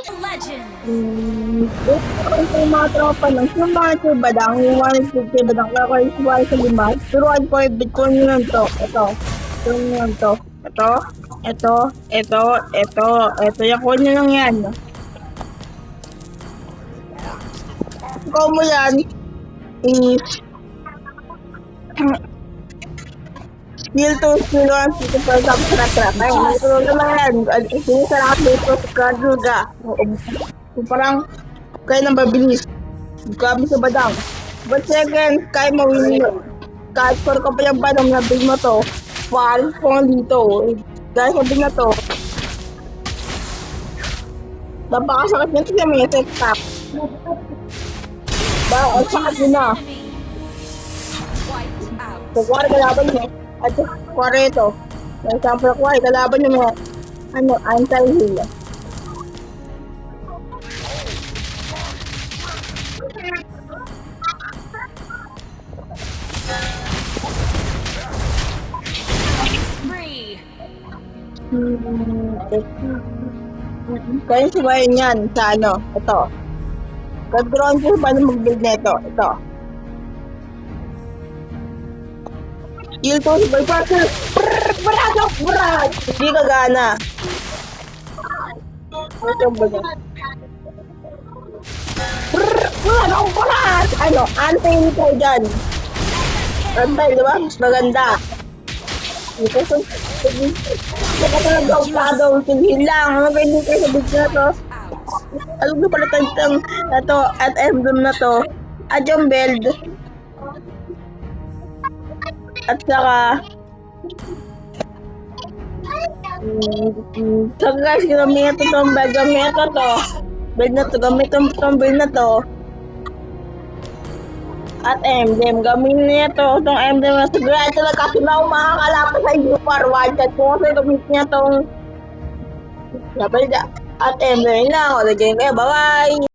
Ito yung mga tropa ng mga badang, yung 150 badang kakoy sa 5. Turuan ko yung bitcoin nyo lang to. Ito. Turuan nyo lang to. Ito. Yung coin nyo lang yan. Ikaw mo yan is skill 2, skill 1, skill 2, trap. Ayun, ito naman yan. Sinisarap dito sa Kaduga. Parang kaya nang mabilis. Kami sa badang. But second, kaya mawin mo. Kahit for ka pa yung badang na big mo to, paris ko nga dito. Dahil sa big na to, napakasakit nyo siya may set top. Ang sakit nyo na. So, kuwari kalaban nyo. At kuwari ito. For example, kuwari kalaban nyo may anti-heal. Kaya sabayin yan sa ito. Pag-drone ko paano mag-build nito. Ito. Skill 2, sabay partner. Brad! Hindi ka gana. Ito ba niya? Anti-nitro dyan. Anti, diba? Mas maganda. Ito sa nakatalagang tingin lang. Maganda kayo sa video na to. Alam ko pala tantang ito at emblem na to. At yung build. At saka so guys, gamit itong build. Gamit ito. Build na to. Gamit itong build na to. At emblem, gamitin niya to, itong emblem na siguro talaga kasi na makakalapas sa Jupar one shot ko kasi gamitin niya itong at emblem lang, o lagyan kayo, bye bye!